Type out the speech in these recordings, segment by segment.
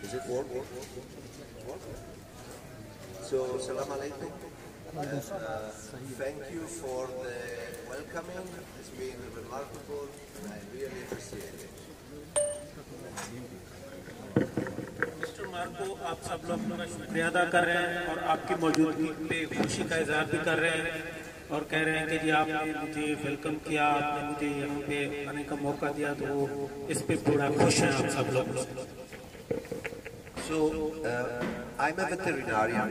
Is it working? So, salam alaikum. Thank you for the welcoming. It's been remarkable. I really appreciate it. Mister Marco, आप सब लोग का शुक्रिया अदा कर रहे हैं और आपकी मौजूदगी पे खुशी का इजहार भी कर रहे हैं और कह रहे हैं कि जी आपने मुझे वेलकम किया, आपने मुझे यहाँ पे आने का मौका दिया, तो इस पे पूरा खुश हैं आप सब लोग। So, I'm a veterinarian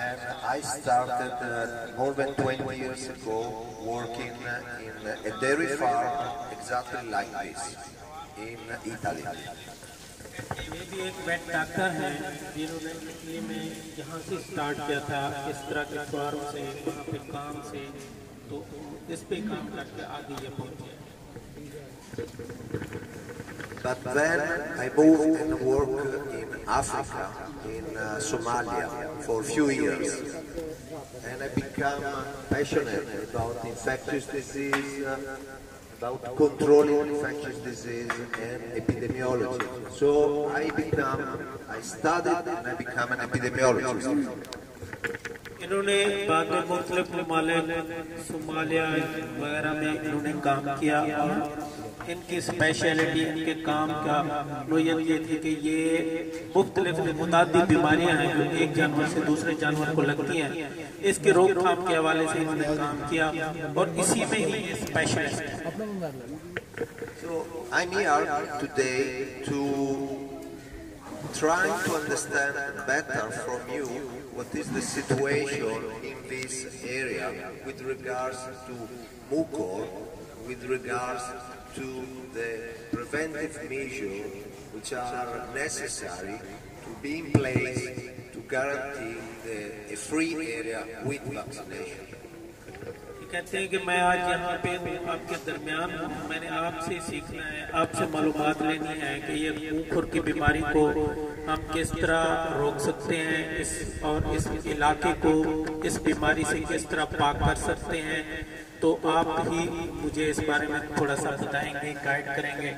and I started more than 20 years ago working in a dairy farm exactly like this in Italy. ये भी एक वेट डॉक्टर हैं जिन्होंने इटली में यहाँ से स्टार्ट किया था, इस तरह के फार्म से, वहाँ पे काम से, तो इस पे काम करके आगे ये पहुँचे। But then I moved and worked in Africa, in Somalia for a few years, and I became passionate about infectious disease, about controlling infectious disease and epidemiology. So I studied and I became an epidemiologist. इन्होंने बाद में मुख्तलिफ ममालिक Somalia वगैरह में इन्होंने काम किया और इनकी स्पेशलिटी, इनके काम का नोयत ये थी कि ये मुख्तलिफ मुतादिद बीमारियां हैं जो एक जानवर से दूसरे जानवर को लगती हैं, इसके रोकथाम के हवाले से इन्होंने काम किया और इसी में ही स्पेशलिस्ट है। So I'm here today to try to understand better from you what is the situation in this area with regards to mucor, with regards to the preventive measures which are necessary to be in place to guarantee a free area with vaccination. कहते हैं कि मैं आज यहाँ पे आपके दरमियान हूँ, मैंने आपसे सीखना है, आपसे मालूमात लेनी है कि ये मुंहखुर की बीमारी को हम किस तरह रोक सकते हैं और इस इलाके को इस बीमारी से किस तरह पाक कर सकते हैं, तो आप ही मुझे इस बारे में थोड़ा सा बताएंगे, गाइड करेंगे।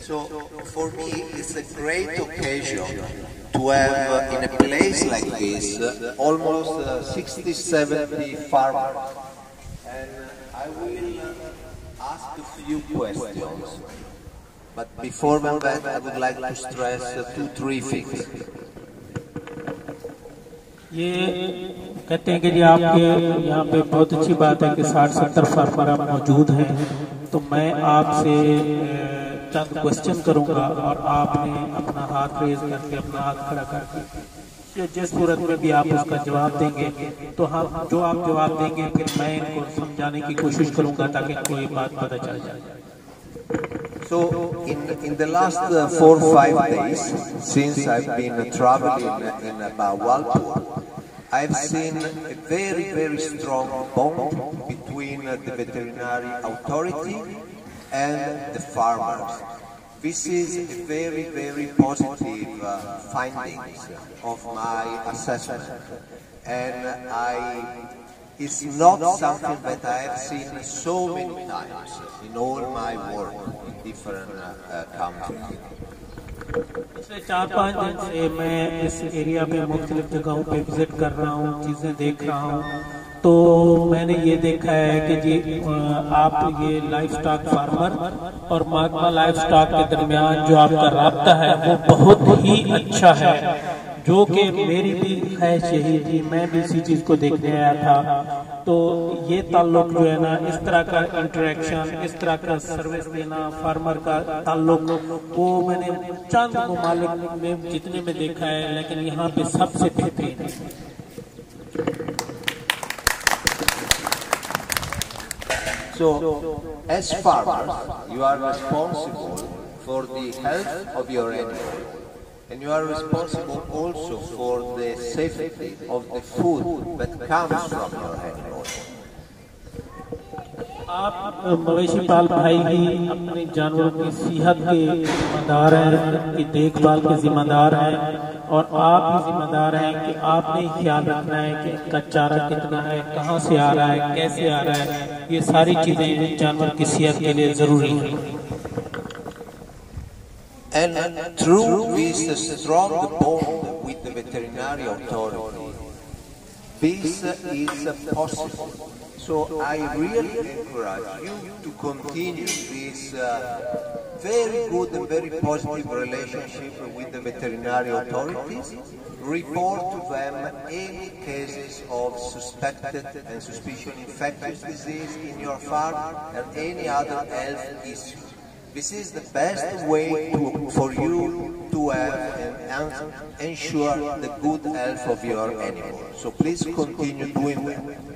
So for me it's a great occasion to have in a place like this almost 60-70 farmers, and I will ask a few questions, but before that I would like to stress 2-3 things. ये कहते हैं कि जी आपके यहाँ पे बहुत अच्छी बात है कि 60-70 फार्मर आप मौजूद हैं, तो मैं आपसे चंद क्वेश्चन करूंगा और आपने अपना हाथ रेज करके, अपना हाथ खड़ा करके जिस सूरत में भी आप उसका जवाब देंगे, तो हम जो आप जवाब देंगे फिर मैं इनको समझाने की कोशिश करूंगा ताकि कोई बात पता चल जाए। So in the last 4-5 days since I've been traveling in Bawalpur, I've seen a very strong bond between the veterinary authority and the farmers. This is a very positive findings of my assessment, and it's not something that I have seen so many times in all my work in different countries. पिछले 4-5 दिन से मैं इस area में मुख्तलिफ जगहों पे visit कर रहा हूँ, चीज़ें देख रहा हूँ, तो मैंने ये देखा है कि जी आप ये लाइफ स्टॉक फार्मर और मागमा लाइफ स्टॉक के दरमियान जो आपका राब्ता है वो बहुत ही अच्छा है, जो कि मेरी भी ख्वाहिश यही थी, मैं भी इसी चीज़ को देखने आया था। तो ये ताल्लुक जो है ना, इस तरह का इंटरेक्शन, इस तरह का सर्विस देना, फार्मर का ताल्लुक, वो मैंने चंद ममालिक में जितने में देखा है, लेकिन यहाँ पे सबसे बेहतरीन है। So, as farmers, you are responsible for the health of your animal, and you are responsible also for the safety of the food that comes from your animal. आप मवेशी पाल भाई भी अपने जानवरों की सेहत के जिम्मेदार हैं, उनकी देखभाल के जिम्मेदार हैं, और आप भी जिम्मेदार हैं कि आपने ख्याल रखना है कि इनका चारा कितना है, कहाँ से आ रहा है, कैसे आ रहा है, ये सारी चीजें जानवर की सेहत के लिए जरूरी हैं। And through this strong bond with the veterinary authority, this is possible. So I really encourage you to continue this very good and very positive relationship with the veterinary authorities. Report to them any cases of suspected and suspicious infectious disease in your farm and any other health issue. This is the best way for you to have and ensure the good health of your animal. So please continue doing that.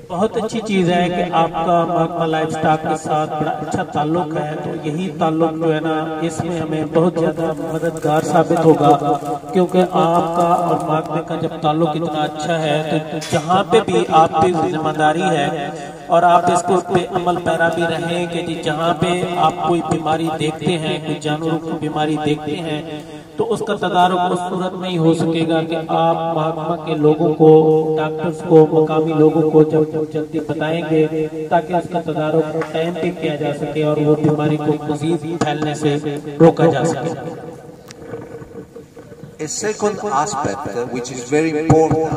बहुत अच्छी चीज़ है कि आपका महकमा livestock के साथ बड़ा अच्छा ताल्लुक है, तो यही ताल्लुक जो है ना इसमें हमें बहुत ज़्यादा मददगार साबित होगा, क्योंकि आपका और महकमे का जब ताल्लुक इतना अच्छा है तो जहाँ पे भी आप पे जिम्मेदारी है और आप इसको पे अमल पैरा भी रहें कि जी जहाँ पे आप कोई बीमारी देखते हैं, कोई जानवरों की बीमारी देखते हैं, तो उसका तदारुक उस सूरत में ही हो सकेगा कि आप महकमा के लोगों को, डॉक्टर्स को, मकामी लोगों को जब जल्दी बताएंगे ताकि उसका तदारुक टाइम पे किया जा सके और वो बीमारी को मजीद फैलने से रोका जा सके। A second aspect which is very important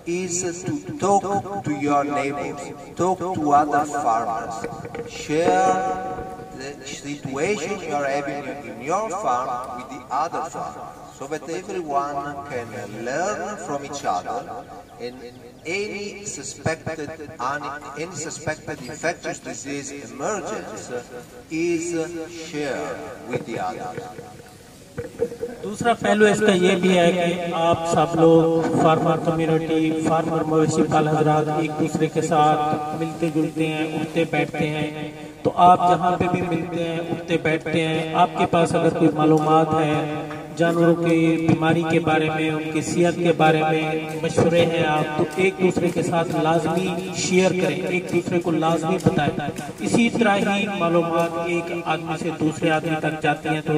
is to talk to your neighbors, talk to other farmers, share the situation you are having in your farm with the other farmers, so that everyone can learn from each other, and any suspected infectious disease emergence is shared with the others. दूसरा पहलू इसका ये भी है कि आप सब लोग फार्मर कम्युनिटी, फार्मर मवेशी पाल हजरात एक दूसरे के साथ मिलते जुलते हैं, उठते बैठते हैं, तो आप जहाँ पे भी मिलते हैं, उठते बैठते हैं, आपके पास अगर कोई मालूमात है जानवरों की बीमारी के बारे में, उनकी सेहत के बारे में मशवरे हैं आप, तो एक दूसरे के साथ लाजमी शेयर करें, एक दूसरे को लाजमी बताएं। इसी तरह ही मालूमात एक आदमी से दूसरे आदमी तक जाती हैं तो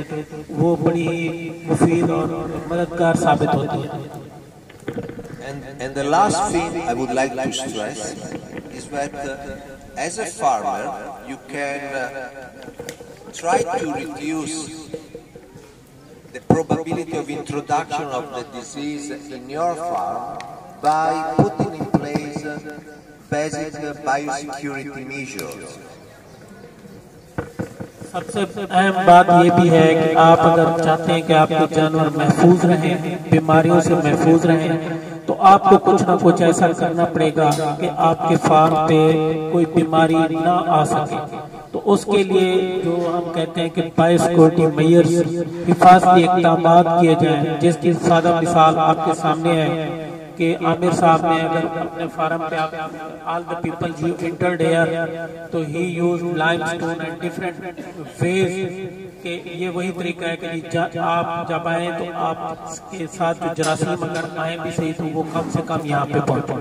वो बड़ी ही मुफीद और मददगार साबित होती है। And the last thing I would like to stress is that as a farmer you can try to reduce the probability of introduction of the disease in your farm by putting in place basic biosecurity measures. सबसे अहम बात ये भी है कि आप अगर चाहते हैं कि आपके जानवर महफूज रहें, बीमारियों से महफूज रहें, तो आपको कुछ ना कुछ ऐसा करना पड़ेगा कि आपके फार्म पे कोई बीमारी ना आ सके। तो उसके लिए जो हम कहते हैं कि बायोसिक्योरिटी मेजर्स, हिफाजती इक़दामात किए जाएं, जिसकी सादा मिसाल आपके सामने है कि आमिर साहब ने अगर अपने फार्म पे आप all the people he entered here, तो he use limestone and different ways के ये वही तरीका है कि आप जब आए तो आपके साथ जो जरासीम अगर आए भी सही तो वो कम से कम यहाँ पे पहुँचे।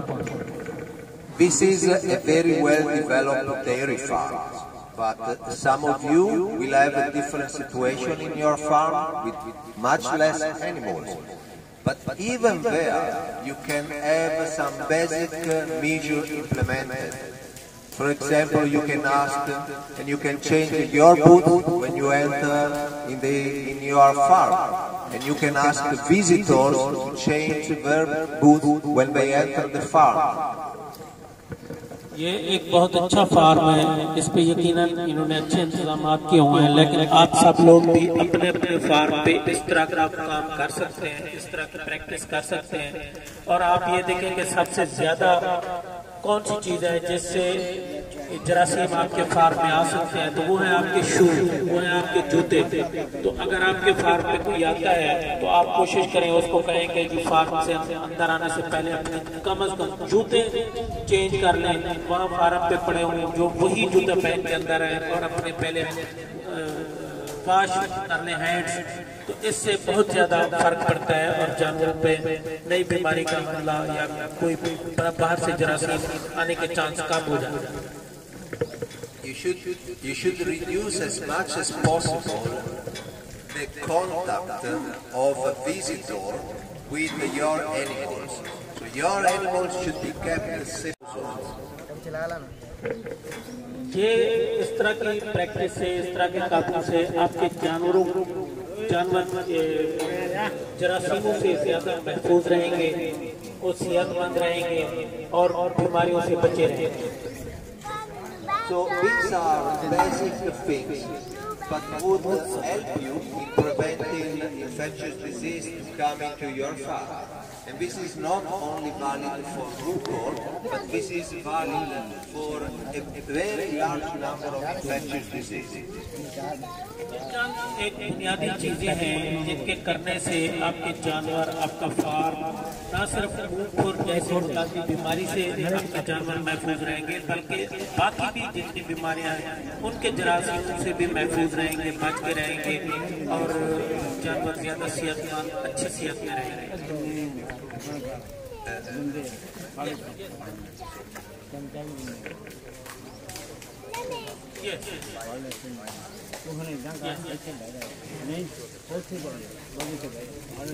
This is a very well developed dairy farm, but some of you will have a different situation in your farm with much less animals. But even there, you can have some basic measures implemented. For example, you can ask and you can change your boot when you enter in your farm, and you can ask the visitors to change their boot when they enter the farm. ये एक बहुत अच्छा farm है, इस पे यकीनन इन्होंने अच्छे इंतजाम किए हुए हैं, लेकिन आप सब लोग भी अपने अपने फार्म पे इस तरह का काम कर सकते हैं, इस तरह की प्रैक्टिस कर सकते हैं। और आप ये देखेंगे सबसे ज्यादा कौन सी चीज है जिससे जरासीम आपके फार्म में आ सकते हैं, तो वो है आपके शूज, वो है आपके जूते। तो अगर आपके फार्म पे कोई आता है तो आप कोशिश करें, उसको कहें कि जी फार्म से अंदर आने से पहले अपने कम से कम जूते चेंज कर लें, वहाँ फार्म पे पड़े हों जो वही जूते पहन के अंदर आए और अपने पहले वॉश कर लें हैंड्स, तो इससे बहुत ज्यादा फर्क पड़ता है और जानवरों पे नई बीमारी का हमला या कोई बाहर से जरासीम आने के चांस कम हो जाता है। You should reduce as much as possible the contact of a visitor with your animals. So Your animals should be kept safe. ये इस तरह की प्रैक्टिस से, इस तरह के काबू से आपके जानवर जरासीमों से ज़्यादा महफूज रहेंगे, वो सेहतमंद रहेंगे और बीमारियों से बचे रहेंगे। So these are basic things, but would help you in preventing infectious disease coming to your farm. And this is not only valid for Rukor, but this is valid for a very large number of infectious diseases. एक बुनियादी चीजें हैं जिनके करने से आपके जानवर, आपका फार्म न सिर्फ मुंह जैसे की बीमारी से आपके जानवर महफूज रहेंगे, बल्कि बाकी भी जितनी बीमारियां हैं उनके जरासीमों से भी महफूज रहेंगे, बच के रहेंगे और जानवर ज्यादा सेहतमंद, अच्छी सेहत में रहेंगे।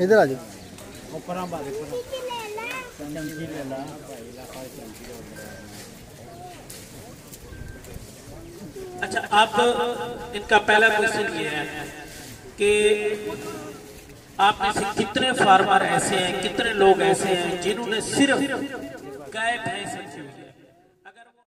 इधर आ जाओ। अच्छा, आप इनका पहला क्वेश्चन ये है कि आप में से कितने फार्मर ऐसे हैं, कितने लोग ऐसे हैं जिन्होंने सिर्फ गाय भैंस रखी हुई है?